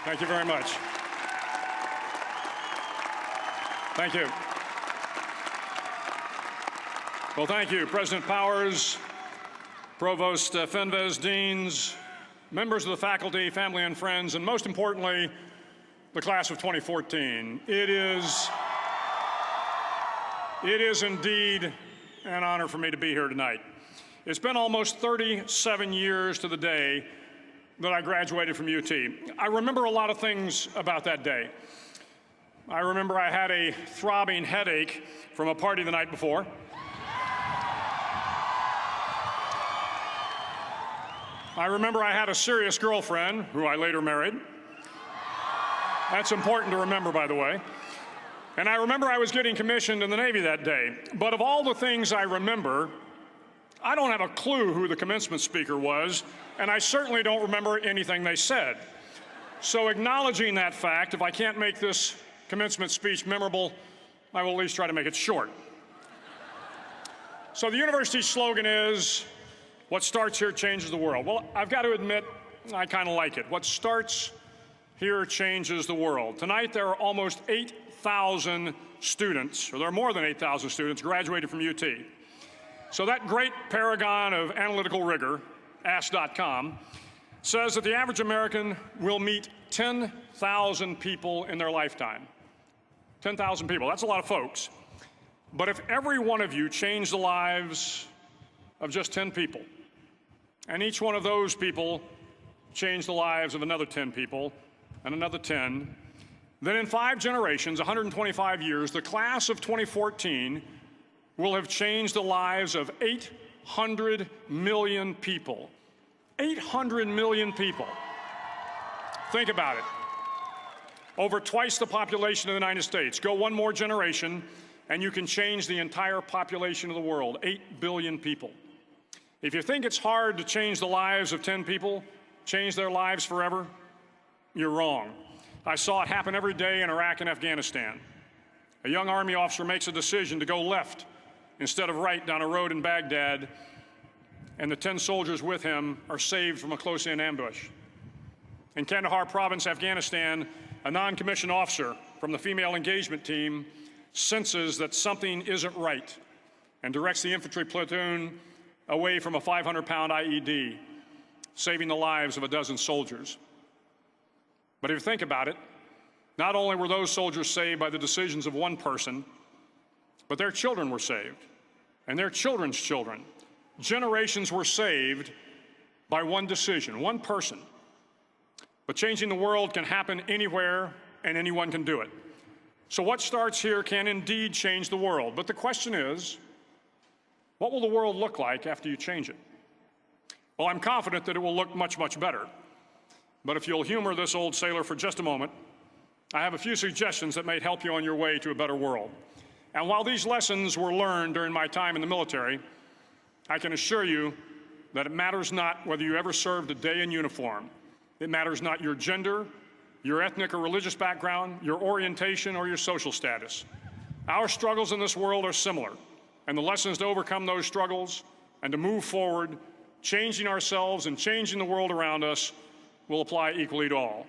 Thank you very much. Thank you. Well, thank you, President Powers, Provost Fenves, deans, members of the faculty, family and friends, and most importantly, the class of 2014. It is indeed an honor for me to be here tonight. It's been almost 37 years to the day that I graduated from UT. I remember a lot of things about that day. I remember I had a throbbing headache from a party the night before. I remember I had a serious girlfriend who I later married. That's important to remember, by the way. And I remember I was getting commissioned in the Navy that day. But of all the things I remember, I don't have a clue who the commencement speaker was, and I certainly don't remember anything they said. So acknowledging that fact, if I can't make this commencement speech memorable, I will at least try to make it short. So the university's slogan is, what starts here changes the world. Well, I've got to admit, I kind of like it. What starts here changes the world. Tonight, there are almost 8,000 students, or there are more than 8,000 students graduated from UT. So that great paragon of analytical rigor, Ask.com, says that the average American will meet 10,000 people in their lifetime. 10,000 people, that's a lot of folks. But if every one of you changed the lives of just 10 people, and each one of those people changed the lives of another 10 people, and another 10, then in 5 generations, 125 years, the class of 2014 will have changed the lives of 800 million people. 800 million people. Think about it. Over twice the population of the United States. Go one more generation, and you can change the entire population of the world, 8 billion people. If you think it's hard to change the lives of 10 people, change their lives forever, you're wrong. I saw it happen every day in Iraq and Afghanistan. A young Army officer makes a decision to go left instead of right down a road in Baghdad, and the 10 soldiers with him are saved from a close-in ambush. In Kandahar province, Afghanistan, a non-commissioned officer from the female engagement team senses that something isn't right and directs the infantry platoon away from a 500-pound IED, saving the lives of a dozen soldiers. But if you think about it, not only were those soldiers saved by the decisions of one person, but their children were saved, and their children's children. Generations were saved by one decision, one person. But changing the world can happen anywhere, and anyone can do it. So what starts here can indeed change the world. But the question is, what will the world look like after you change it? Well, I'm confident that it will look much, much better. But if you'll humor this old sailor for just a moment, I have a few suggestions that may help you on your way to a better world. And while these lessons were learned during my time in the military, I can assure you that it matters not whether you ever served a day in uniform. It matters not your gender, your ethnic or religious background, your orientation, or your social status. Our struggles in this world are similar, and the lessons to overcome those struggles and to move forward, changing ourselves and changing the world around us, will apply equally to all.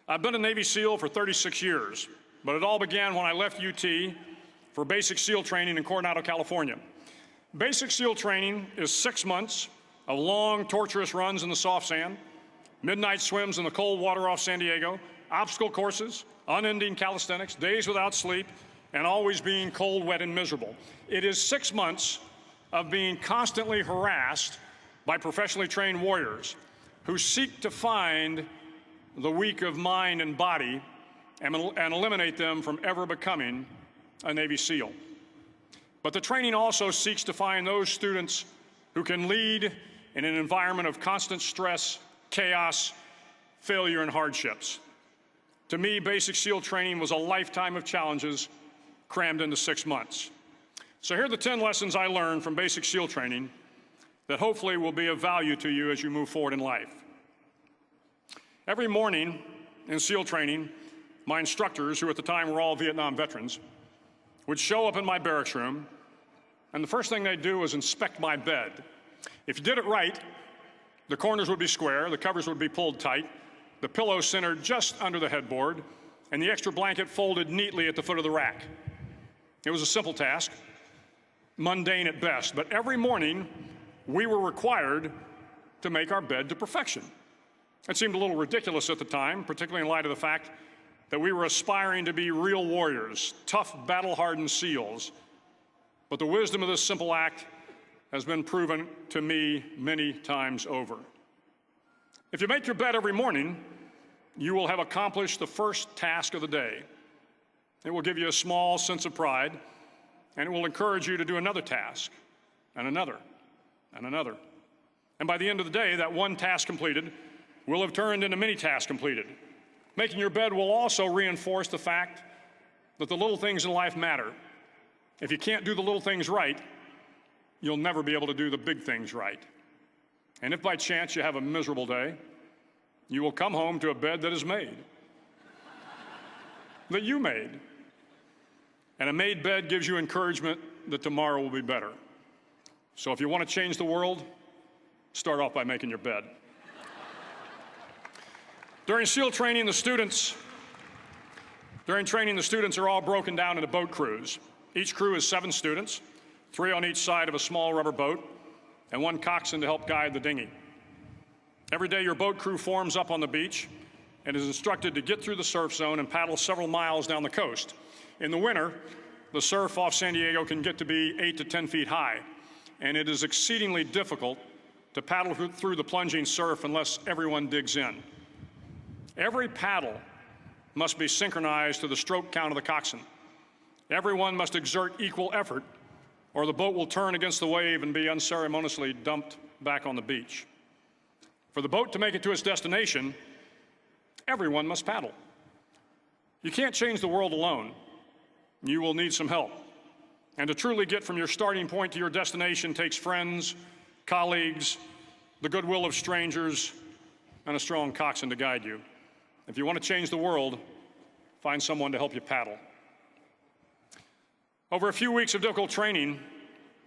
I've been a Navy SEAL for 36 years, but it all began when I left UT for basic SEAL training in Coronado, California. Basic SEAL training is 6 months of long, torturous runs in the soft sand, midnight swims in the cold water off San Diego, obstacle courses, unending calisthenics, days without sleep, and always being cold, wet, and miserable. It is 6 months of being constantly harassed by professionally trained warriors who seek to find the weak of mind and body and eliminate them from ever becoming a Navy SEAL. But the training also seeks to find those students who can lead in an environment of constant stress, chaos, failure, and hardships. To me, basic SEAL training was a lifetime of challenges crammed into 6 months. So here are the 10 lessons I learned from basic SEAL training that hopefully will be of value to you as you move forward in life. Every morning in SEAL training, my instructors, who at the time were all Vietnam veterans, would show up in my barracks room, and the first thing they'd do was inspect my bed. If you did it right, the corners would be square, the covers would be pulled tight, the pillow centered just under the headboard, and the extra blanket folded neatly at the foot of the rack. It was a simple task, mundane at best, but every morning we were required to make our bed to perfection. It seemed a little ridiculous at the time, particularly in light of the fact that we were aspiring to be real warriors, tough, battle-hardened SEALs. But the wisdom of this simple act has been proven to me many times over. If you make your bed every morning, you will have accomplished the first task of the day. It will give you a small sense of pride, and it will encourage you to do another task, and another, and another. And by the end of the day, that one task completed will have turned into many tasks completed. Making your bed will also reinforce the fact that the little things in life matter. If you can't do the little things right, you'll never be able to do the big things right. And if by chance you have a miserable day, you will come home to a bed that is made, that you made. And a made bed gives you encouragement that tomorrow will be better. So if you want to change the world, start off by making your bed. During SEAL training, the students are all broken down into boat crews. Each crew is 7 students, 3 on each side of a small rubber boat, and 1 coxswain to help guide the dinghy. Every day, your boat crew forms up on the beach and is instructed to get through the surf zone and paddle several miles down the coast. In the winter, the surf off San Diego can get to be 8 to 10 feet high, and it is exceedingly difficult to paddle through the plunging surf unless everyone digs in. Every paddle must be synchronized to the stroke count of the coxswain. Everyone must exert equal effort, or the boat will turn against the wave and be unceremoniously dumped back on the beach. For the boat to make it to its destination, everyone must paddle. You can't change the world alone. You will need some help. And to truly get from your starting point to your destination takes friends, colleagues, the goodwill of strangers, and a strong coxswain to guide you. If you want to change the world, find someone to help you paddle. Over a few weeks of difficult training,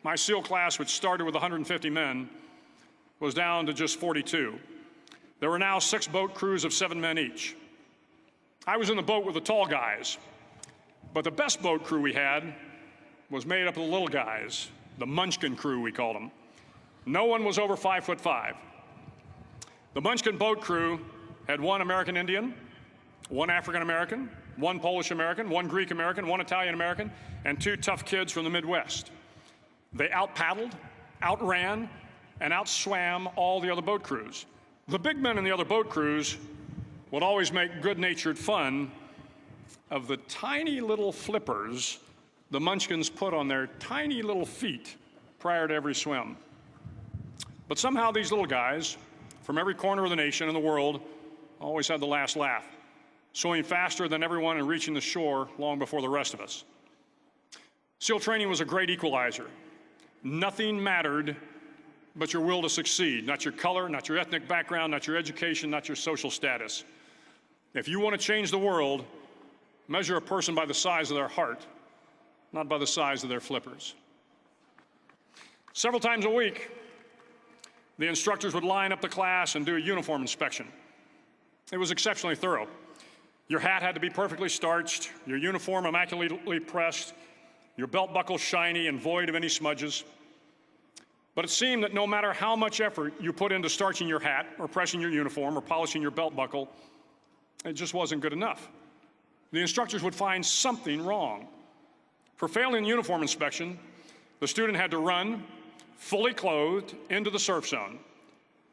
my SEAL class, which started with 150 men, was down to just 42. There were now 6 boat crews of 7 men each. I was in the boat with the tall guys, but the best boat crew we had was made up of the little guys, the Munchkin crew, we called them. No one was over 5'5". The Munchkin boat crew had 1 American Indian, 1 African American, 1 Polish American, 1 Greek American, 1 Italian American, and 2 tough kids from the Midwest. They out-paddled, outran, and outswam all the other boat crews. The big men in the other boat crews would always make good-natured fun of the tiny little flippers the Munchkins put on their tiny little feet prior to every swim. But somehow these little guys from every corner of the nation and the world always had the last laugh, swimming faster than everyone and reaching the shore long before the rest of us. SEAL training was a great equalizer. Nothing mattered but your will to succeed, not your color, not your ethnic background, not your education, not your social status. If you want to change the world, measure a person by the size of their heart, not by the size of their flippers. Several times a week, the instructors would line up the class and do a uniform inspection. It was exceptionally thorough. Your hat had to be perfectly starched, your uniform immaculately pressed, your belt buckle shiny and void of any smudges. But it seemed that no matter how much effort you put into starching your hat or pressing your uniform or polishing your belt buckle, it just wasn't good enough. The instructors would find something wrong. For failing the uniform inspection, the student had to run, fully clothed, into the surf zone,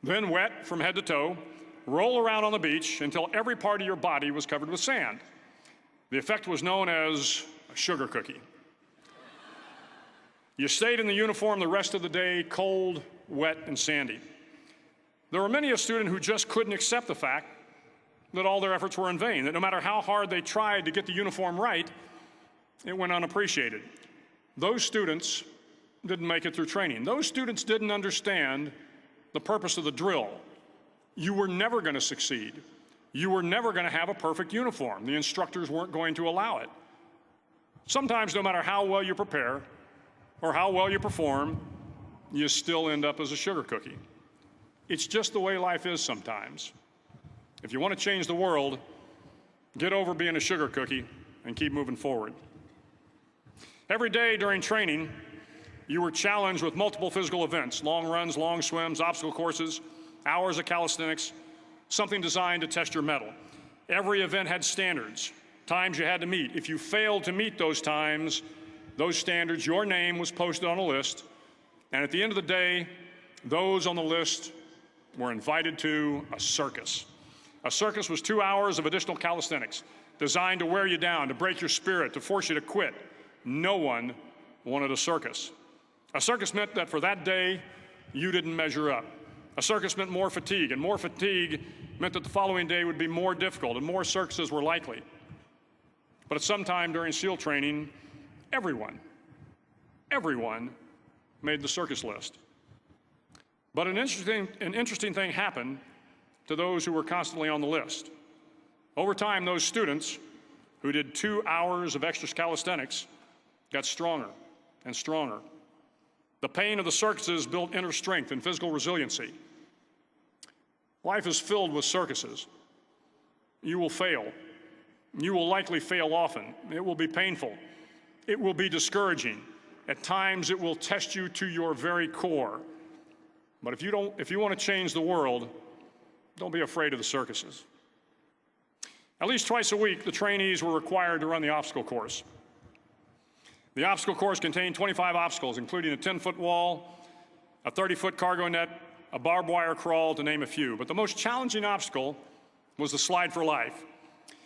then wet from head to toe, roll around on the beach until every part of your body was covered with sand. The effect was known as a sugar cookie. You stayed in the uniform the rest of the day, cold, wet, and sandy. There were many a student who just couldn't accept the fact that all their efforts were in vain, that no matter how hard they tried to get the uniform right, it went unappreciated. Those students didn't make it through training. Those students didn't understand the purpose of the drill. You were never going to succeed. You were never going to have a perfect uniform. The instructors weren't going to allow it. Sometimes, no matter how well you prepare or how well you perform, you still end up as a sugar cookie. It's just the way life is sometimes. If you want to change the world, get over being a sugar cookie and keep moving forward. Every day during training, you were challenged with multiple physical events: long runs, long swims, obstacle courses, hours of calisthenics, something designed to test your mettle. Every event had standards, times you had to meet. If you failed to meet those times, those standards, your name was posted on a list, and at the end of the day, those on the list were invited to a circus. A circus was 2 hours of additional calisthenics, designed to wear you down, to break your spirit, to force you to quit. No one wanted a circus. A circus meant that for that day, you didn't measure up. A circus meant more fatigue, and more fatigue meant that the following day would be more difficult, and more circuses were likely. But at some time during SEAL training, everyone made the circus list. But an interesting thing happened to those who were constantly on the list. Over time, those students who did 2 hours of extra calisthenics got stronger and stronger. The pain of the circuses built inner strength and physical resiliency. Life is filled with circuses. You will fail. You will likely fail often. It will be painful. It will be discouraging. At times, it will test you to your very core. But if you want to change the world, don't be afraid of the circuses. At least twice a week, the trainees were required to run the obstacle course. The obstacle course contained 25 obstacles, including a 10-foot wall, a 30-foot cargo net, a barbed wire crawl, to name a few. But the most challenging obstacle was the slide for life.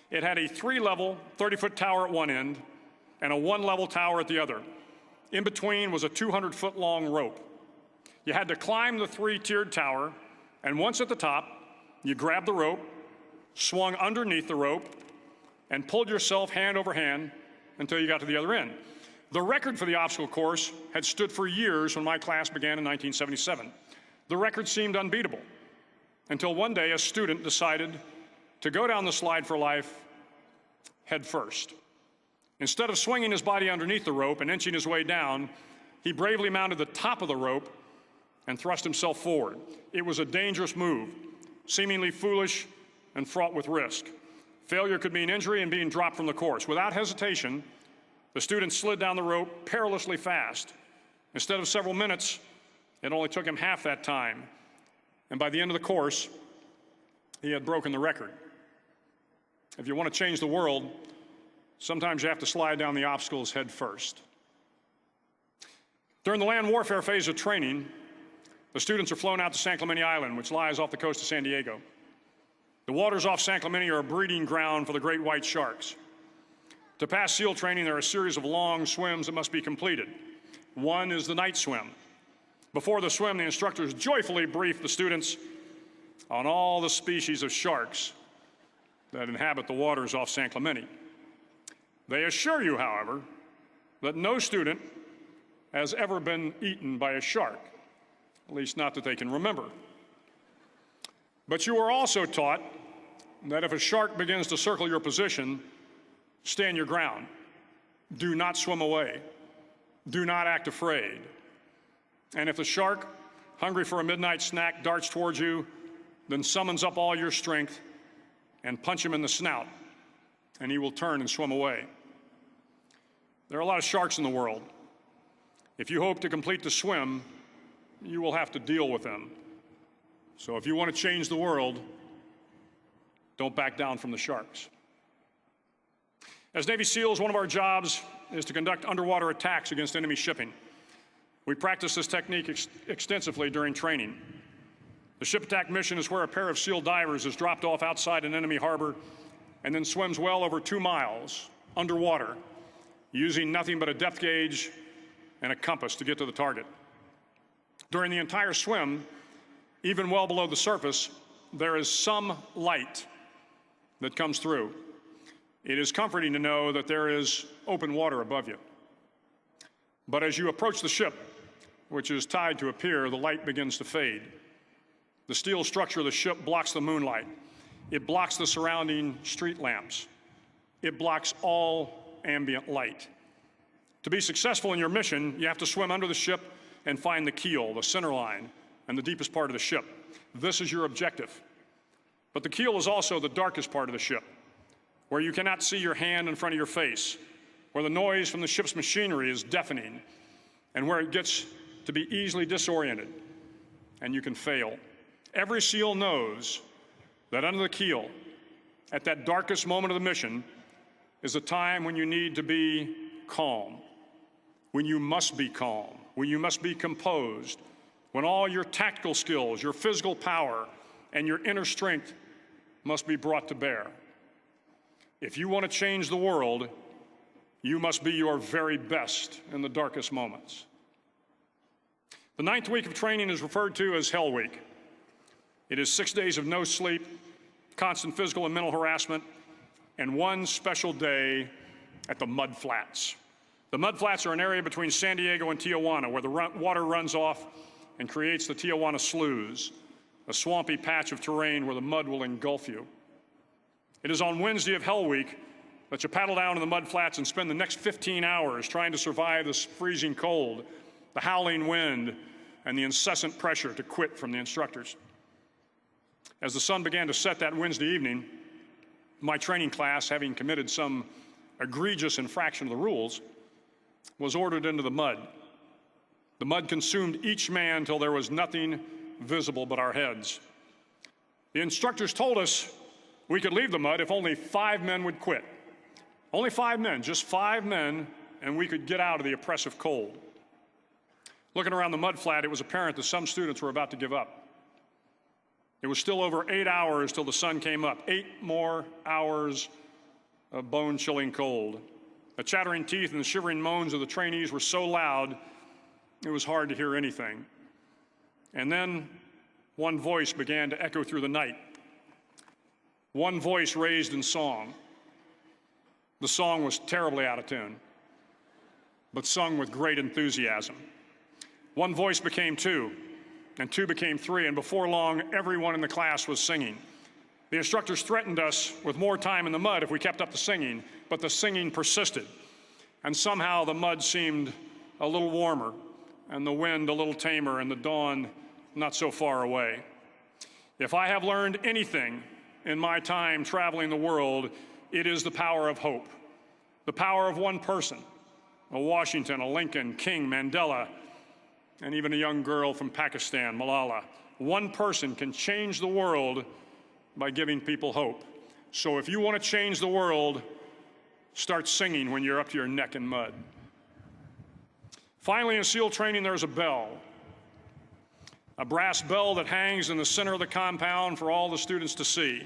It had a 3-level, 30-foot tower at one end and a 1-level tower at the other. In between was a 200-foot-long rope. You had to climb the 3-tiered tower, and once at the top, you grabbed the rope, swung underneath the rope, and pulled yourself hand over hand until you got to the other end. The record for the obstacle course had stood for years when my class began in 1977. The record seemed unbeatable until one day a student decided to go down the slide for life head first. Instead of swinging his body underneath the rope and inching his way down, he bravely mounted the top of the rope and thrust himself forward. It was a dangerous move, seemingly foolish and fraught with risk. Failure could mean injury and being dropped from the course. Without hesitation, the student slid down the rope perilously fast. Instead of several minutes, it only took him half that time. And by the end of the course, he had broken the record. If you want to change the world, sometimes you have to slide down the obstacles head first. During the land warfare phase of training, the students are flown out to San Clemente Island, which lies off the coast of San Diego. The waters off San Clemente are a breeding ground for the great white sharks. To pass SEAL training, there are a series of long swims that must be completed. One is the night swim. Before the swim, the instructors joyfully brief the students on all the species of sharks that inhabit the waters off San Clemente. They assure you, however, that no student has ever been eaten by a shark, at least not that they can remember. But you are also taught that if a shark begins to circle your position, stand your ground. Do not swim away. Do not act afraid. And if the shark, hungry for a midnight snack, darts towards you, then summons up all your strength and punch him in the snout, and he will turn and swim away. There are a lot of sharks in the world. If you hope to complete the swim, you will have to deal with them. So if you want to change the world, don't back down from the sharks. As Navy SEALs, one of our jobs is to conduct underwater attacks against enemy shipping. We practice this technique extensively during training. The ship attack mission is where a pair of SEAL divers is dropped off outside an enemy harbor and then swims well over 2 miles underwater, using nothing but a depth gauge and a compass to get to the target. During the entire swim, even well below the surface, there is some light that comes through. It is comforting to know that there is open water above you. But as you approach the ship, which is tied to a pier, the light begins to fade. The steel structure of the ship blocks the moonlight. It blocks the surrounding street lamps. It blocks all ambient light. To be successful in your mission, you have to swim under the ship and find the keel, the center line, and the deepest part of the ship. This is your objective. But the keel is also the darkest part of the ship, where you cannot see your hand in front of your face, where the noise from the ship's machinery is deafening, and where it gets to be easily disoriented, and you can fail. Every SEAL knows that under the keel, at that darkest moment of the mission, is a time when you need to be calm, when you must be calm, when you must be composed, when all your tactical skills, your physical power, and your inner strength must be brought to bear. If you want to change the world, you must be your very best in the darkest moments. The 9th week of training is referred to as Hell Week. It is 6 days of no sleep, constant physical and mental harassment, and one special day at the Mud Flats. The Mud Flats are an area between San Diego and Tijuana where the water runs off and creates the Tijuana Sloughs, a swampy patch of terrain where the mud will engulf you. It is on Wednesday of Hell Week that you paddle down to the Mud Flats and spend the next 15 hours trying to survive this freezing cold, the howling wind, and the incessant pressure to quit from the instructors. As the sun began to set that Wednesday evening, my training class, having committed some egregious infraction of the rules, was ordered into the mud. The mud consumed each man till there was nothing visible but our heads. The instructors told us we could leave the mud if only 5 men would quit. Only 5 men, just 5 men, and we could get out of the oppressive cold. Looking around the mud flat, it was apparent that some students were about to give up. It was still over 8 hours till the sun came up. 8 more hours of bone-chilling cold. The chattering teeth and the shivering moans of the trainees were so loud, it was hard to hear anything. And then one voice began to echo through the night. One voice raised in song. The song was terribly out of tune, but sung with great enthusiasm. One voice became 2, and 2 became 3, and before long, everyone in the class was singing. The instructors threatened us with more time in the mud if we kept up the singing, but the singing persisted. And somehow the mud seemed a little warmer, and the wind a little tamer, and the dawn not so far away. If I have learned anything in my time traveling the world, it is the power of hope. The power of one person, a Washington, a Lincoln, King, Mandela, and even a young girl from Pakistan, Malala. One person can change the world by giving people hope. So if you want to change the world, start singing when you're up to your neck in mud. Finally, in SEAL training, there's a bell. A brass bell that hangs in the center of the compound for all the students to see.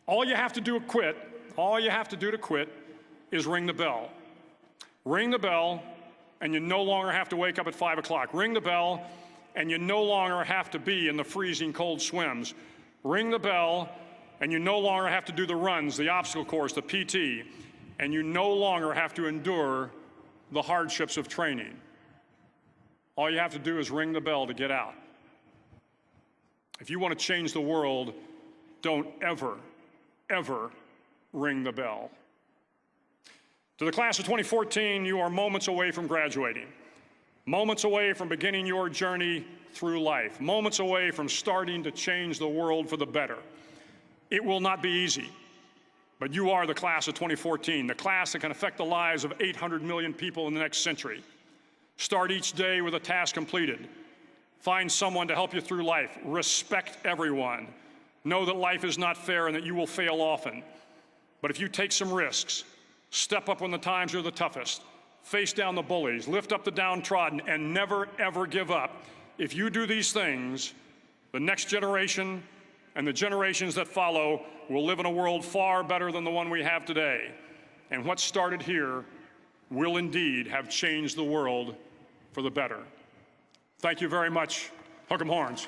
All you have to do to quit is ring the bell. Ring the bell, and you no longer have to wake up at 5 o'clock. Ring the bell, and you no longer have to be in the freezing cold swims. Ring the bell, and you no longer have to do the runs, the obstacle course, the PT, and you no longer have to endure the hardships of training. All you have to do is ring the bell to get out. If you want to change the world, don't ever, ever ring the bell. To the class of 2014, you are moments away from graduating, moments away from beginning your journey through life, moments away from starting to change the world for the better. It will not be easy, but you are the class of 2014, the class that can affect the lives of 800 million people in the next century. Start each day with a task completed. Find someone to help you through life. Respect everyone. Know that life is not fair and that you will fail often. But if you take some risks, step up when the times are the toughest, face down the bullies, lift up the downtrodden, and never, ever give up. If you do these things, the next generation and the generations that follow will live in a world far better than the one we have today. And what started here will indeed have changed the world for the better. Thank you very much. Hook 'em horns.